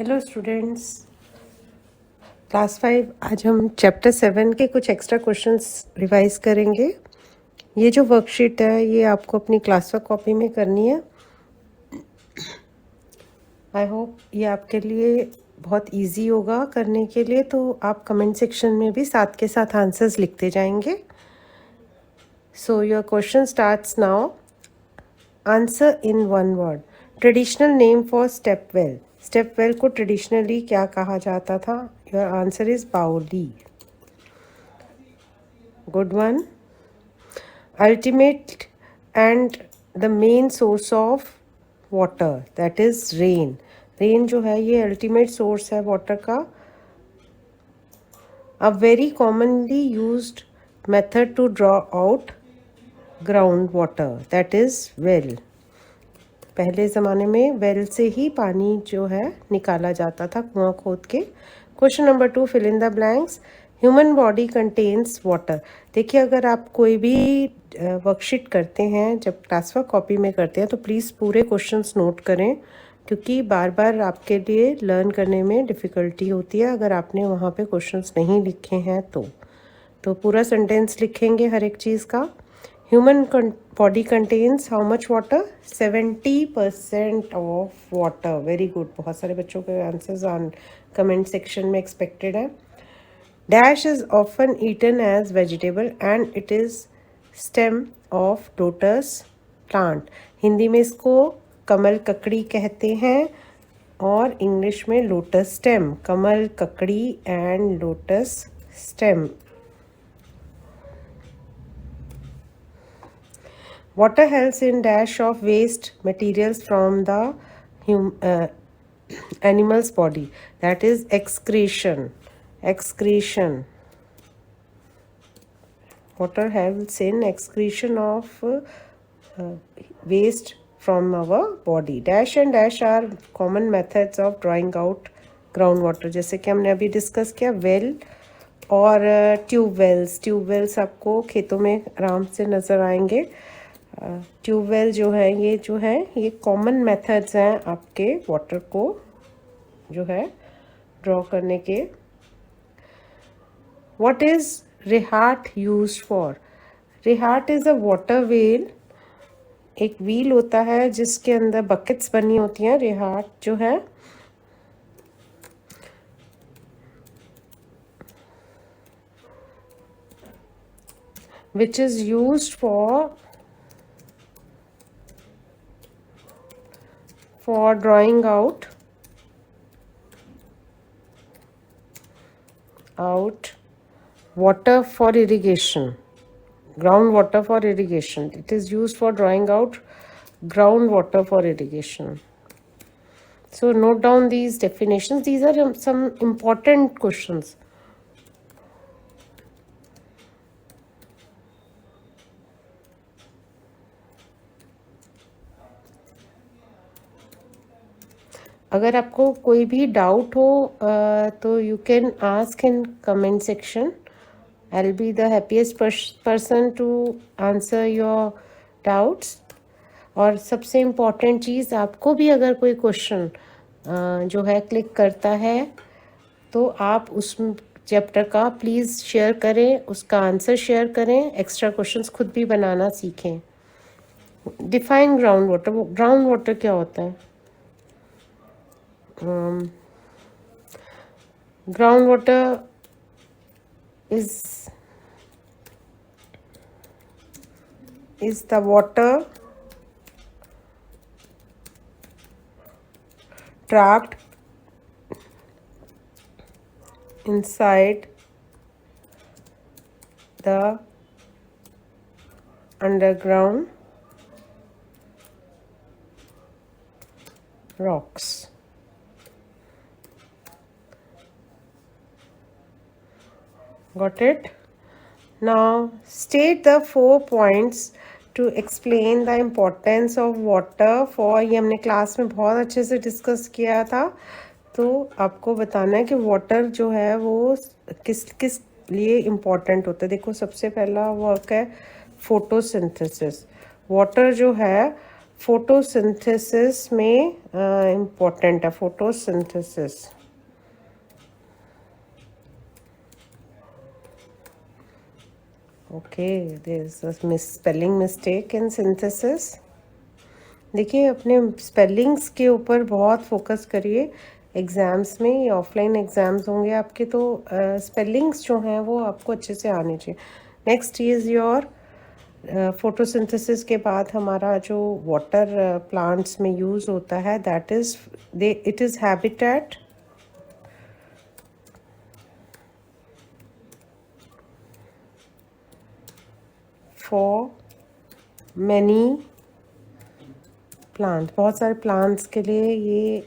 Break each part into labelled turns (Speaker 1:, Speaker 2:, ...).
Speaker 1: Hello students, class 5। आज हम chapter 7 के कुछ एक्स्ट्रा क्वेश्चंस रिवाइज करेंगे। ये जो वर्कशीट है ये आपको अपनी क्लास वर्क कॉपी में करनी है। आई होप ये आपके लिए बहुत इजी होगा करने के लिए, तो आप कमेंट सेक्शन में भी साथ के साथ आंसर्स लिखते जाएंगे। So your question starts now. Answer in one word. Traditional name for step well. Step well को ट्रेडिशनली क्या कहा जाता था? योर आंसर इज बाउली। Good one. Ultimate and the main source of water, that is rain. Rain जो है ये ultimate source है water का. A very commonly used method to draw out groundwater, that is well. पहले ज़माने में well से ही पानी जो है निकाला जाता था कुआं खोद के। Question number 2, fill in the blanks. Human body contains water. देखिए, अगर आप कोई भी वर्कशीट करते हैं, जब क्लास वर्क कॉपी में करते हैं, तो प्लीज़ पूरे क्वेश्चंस नोट करें, क्योंकि बार बार आपके लिए लर्न करने में डिफ़िकल्टी होती है अगर आपने वहाँ पे क्वेश्चंस नहीं लिखे हैं तो पूरा सेंटेंस लिखेंगे हर एक चीज़ का। Human body contains how much water? 70% of water. Very good. बहुत सारे बच्चों के आंसर्स ऑन कमेंट सेक्शन में एक्सपेक्टेड है। Dash is often eaten as vegetable and it is stem of lotus plant. Hindi में इसको कमल ककड़ी कहते हैं और इंग्लिश में लोटस स्टेम। कमल ककड़ी and lotus stem. Water helps in dash of waste materials from the animal's body, that is excretion. Excretion. Water helps in excretion of waste from our body. Dash and dash are common methods of drawing out groundwater. जैसे कि हमने अभी discuss किया, well और tube wells. Tube wells आपको खेतों में आराम से नज़र आएंगे। ट्यूबवेल जो है ये कॉमन मेथड्स हैं आपके वाटर को जो है ड्रॉ करने के। What is rahat used for? Rahat is a water wheel. एक व्हील होता है जिसके अंदर बकेट्स बनी होती हैं। रिहाट जो है which is used for drawing out water for irrigation, groundwater for irrigation. It is used for drawing out groundwater for irrigation. So note down these definitions. These are some important questions. अगर आपको कोई भी doubt हो तो you can ask in comment section. I will be the happiest person to answer your doubts. और सबसे important चीज़, आपको भी अगर कोई क्वेश्चन जो है क्लिक करता है तो आप उस चैप्टर का प्लीज़ शेयर करें, उसका आंसर शेयर करें, एक्स्ट्रा क्वेश्चंस खुद भी बनाना सीखें। Define ground water. Ground water क्या होता है? groundwater is the water trapped inside the underground rocks. Got it? Now state the 4 points to explain the importance of water for। ये हमने class में बहुत अच्छे से डिस्कस किया था, तो आपको बताना है कि वाटर जो है वो किस किस लिए इम्पोर्टेंट होता है। देखो, सबसे पहला वर्क है फोटोसिंथेसिस। वाटर जो है फोटोसिंथेसिस में इम्पोर्टेंट है photosynthesis. Okay, there is a spelling mistake in synthesis. देखिए अपने स्पेलिंग्स के ऊपर बहुत फोकस करिए। एग्ज़ाम्स में ये ऑफलाइन एग्ज़ाम्स होंगे आपके, तो स्पेलिंग्स जो हैं वो आपको अच्छे से आने चाहिए। नेक्स्ट इज़ योर फोटोसिंथेसिस के बाद हमारा जो वाटर प्लांट्स में यूज़ होता है, that is it is habitat for many plant. बहुत सारे प्लांट्स के लिए ये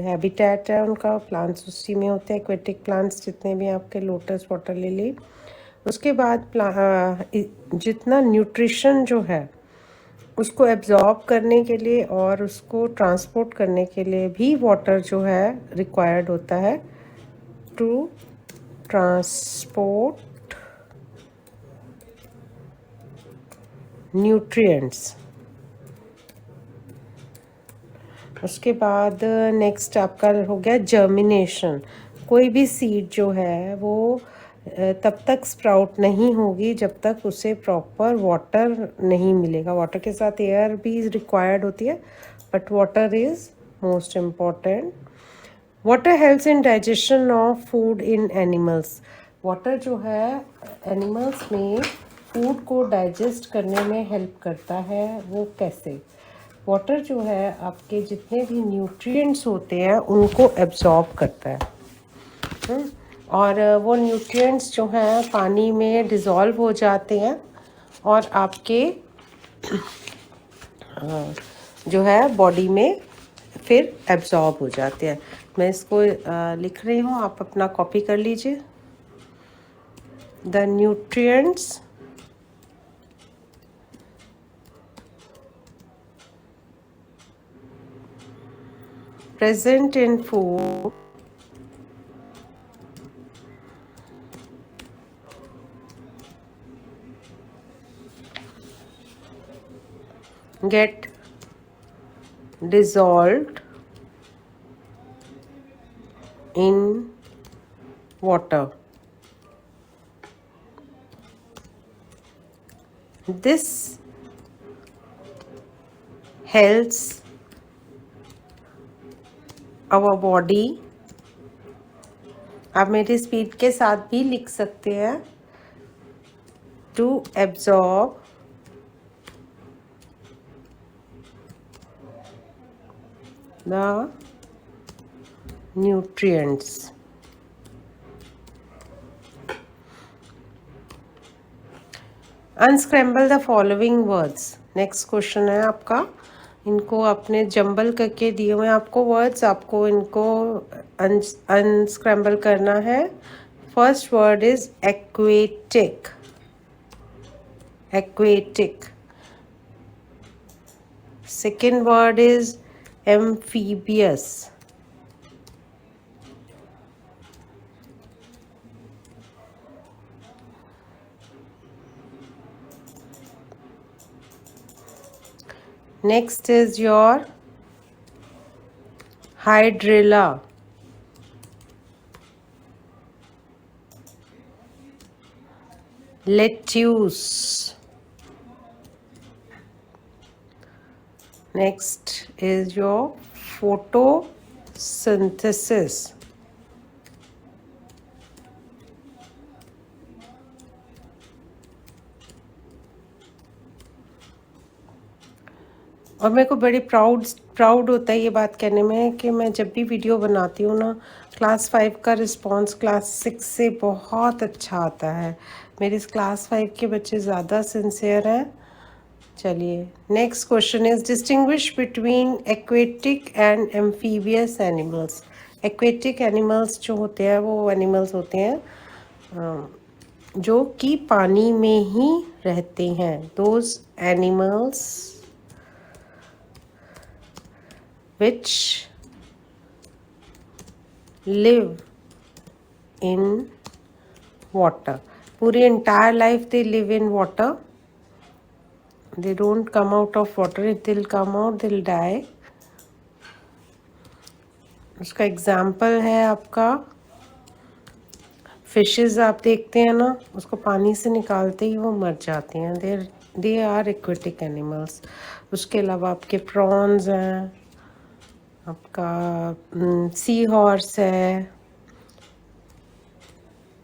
Speaker 1: हैबिटेट है उनका, प्लांट्स उसी में होते हैं, एक्वेटिक प्लांट्स जितने भी आपके, लोटस, वाटर लिली। उसके बाद जितना न्यूट्रिशन जो है उसको एब्जॉर्ब करने के लिए और उसको ट्रांसपोर्ट करने के लिए भी वाटर जो है रिक्वायर्ड होता है टू ट्रांसपोर्ट न्यूट्रिएंट्स। उसके बाद नेक्स्ट आपका हो गया जर्मिनेशन। कोई भी सीड जो है वो तब तक स्प्राउट नहीं होगी जब तक उसे प्रॉपर वाटर नहीं मिलेगा। वाटर के साथ एयर भी रिक्वायर्ड होती है, but water is most important. Water helps in digestion of food in animals. Water जो है एनिमल्स में फूड को डाइजेस्ट करने में हेल्प करता है। वो कैसे? वाटर जो है आपके जितने भी न्यूट्रिएंट्स होते हैं उनको एब्जॉर्ब करता है। और वो न्यूट्रिएंट्स जो हैं पानी में डिज़ोल्व हो जाते हैं और आपके जो है बॉडी में फिर एब्जॉर्ब हो जाते हैं। मैं इसको लिख रही हूँ, आप अपना कॉपी कर लीजिए। The nutrients present in food get dissolved in water. This helps our body, आप मेरी स्पीड के साथ भी लिख सकते हैं, to absorb the nutrients. Unscramble the following words. Next question है आपका, इनको आपने जंबल करके दिए हुए हैं आपको वर्ड्स, आपको इनको अनस्क्रैम्बल करना है। First word is aquatic. Aquatic. Second word is amphibious. Next is your hydrilla. Lettuce. Next is your photosynthesis. और मेरे को बड़ी प्राउड होता है ये बात कहने में कि मैं जब भी वीडियो बनाती हूँ ना, क्लास 5 का रिस्पांस क्लास 6 से बहुत अच्छा आता है। मेरे इस क्लास 5 के बच्चे ज़्यादा सिंसियर हैं। चलिए next question is distinguish between aquatic and amphibious animals. Aquatic animals जो होते हैं वो एनिमल्स होते हैं जो कि पानी में ही रहते हैं। Those animals which live in water. पूरी entire life they live in water. they don't come out of water. If they'll come out, they'll die. उसका एग्जाम्पल है आपका फिशेस, आप देखते हैं ना, उसको पानी से निकालते ही वो मर जाती हैं. They are aquatic animals. उसके अलावा आपके प्रॉन्स हैं, आपका सी हॉर्स है,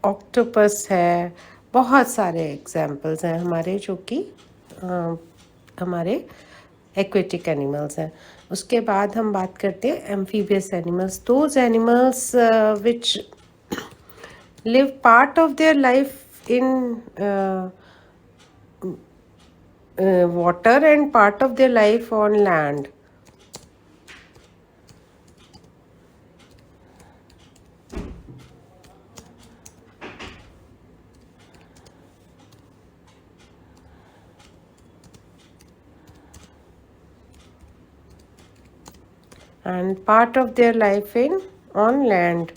Speaker 1: ऑक्टोपस है, बहुत सारे एग्जाम्पल्स हैं हमारे जो कि हमारे एक्वेटिक एनिमल्स हैं. उसके बाद हम बात करते हैं amphibious animals. Those animals which live part of their life in water and part of their life on land. And part of their life in on land.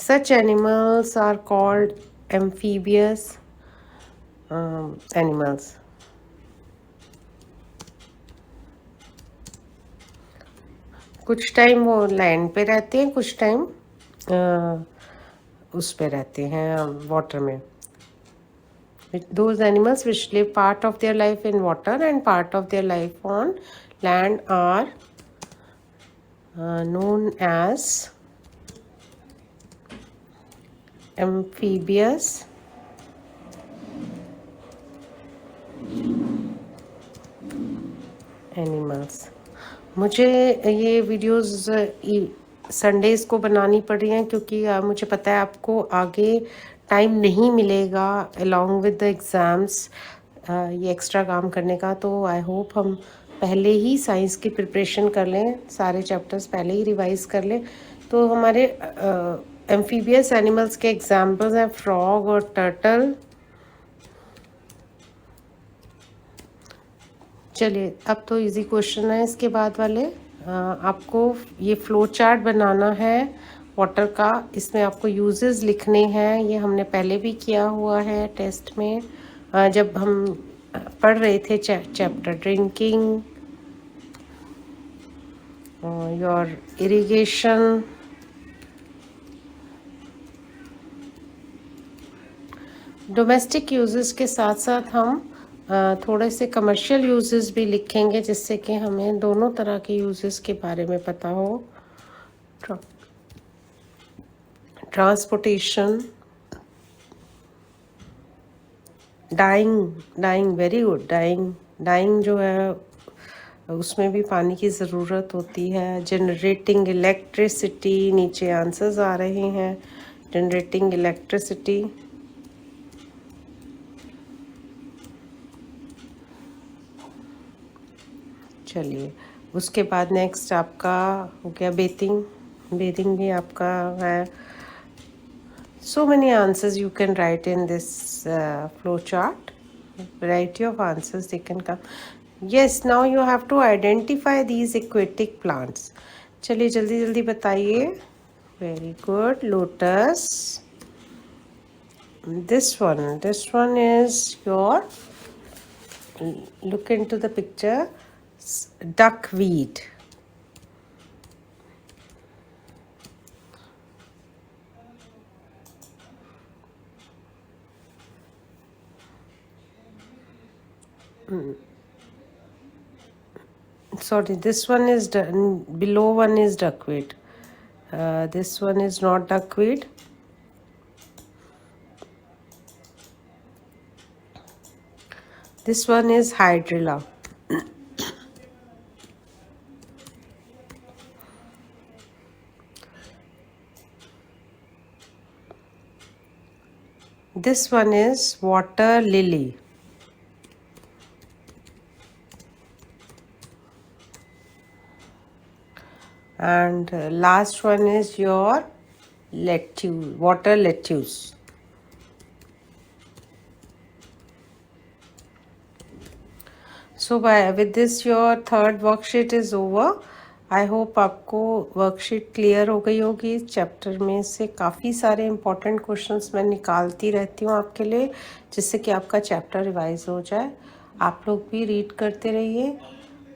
Speaker 1: Such animals are called amphibious animals. कुछ time वो land पे रहते हैं, कुछ time उस पे रहते हैं वाटर में. Those animals which live part of their life in water and part of their life on land are known as amphibious animals. मुझे ये वीडियोस संडेज़ को बनानी पड़ रही हैं क्योंकि मुझे पता है आपको आगे टाइम नहीं मिलेगा अलॉन्ग विद द एग्ज़ाम्स ये एक्स्ट्रा काम करने का. तो आई होप हम पहले ही साइंस की प्रिपरेशन कर लें, सारे चैप्टर्स पहले ही रिवाइज कर लें. तो हमारे एम्फीबियस एनिमल्स के एग्जाम्पल्स हैं फ्रॉग और टर्टल. चलिए अब तो इजी क्वेश्चन है इसके बाद वाले. आपको ये फ्लो चार्ट बनाना है वाटर का. इसमें आपको यूजेस लिखने हैं. ये हमने पहले भी किया हुआ है टेस्ट में जब हम पढ़ रहे थे chapter drinking, your irrigation, domestic uses के साथ साथ हम थोड़े से कमर्शियल यूजेस भी लिखेंगे जिससे कि हमें दोनों तरह के यूजेस के बारे में पता हो. Transportation, dyeing very good. Dyeing जो है उसमें भी पानी की ज़रूरत होती है. जनरेटिंग इलेक्ट्रिसिटी, नीचे आंसर्स आ रहे हैं. Generating electricity. चलिए उसके बाद नेक्स्ट आपका हो गया बेथिंग भी आपका है. so many answers you can write in this flow chart. Variety of answers they can come. Yes, now you have to identify these aquatic plants. चलिए जल्दी जल्दी बताइए. Very good. Lotus. This one is your, look into the picture, duckweed. Sorry, this one is below one is duckweed. This one is not duckweed. This one is hydrilla. This one is water lily. And last one is your lettuce, water lettuce. So with this your third worksheet is over. I hope आपको worksheet clear हो गई होगी. इस chapter में से काफ़ी सारे important questions मैं निकालती रहती हूँ आपके लिए जिससे कि आपका चैप्टर रिवाइज हो जाए. आप लोग भी रीड करते रहिए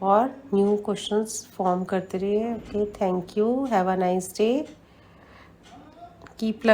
Speaker 1: और न्यू क्वेश्चंस फॉर्म करते रहिए। Okay, thank you, have a nice day, keep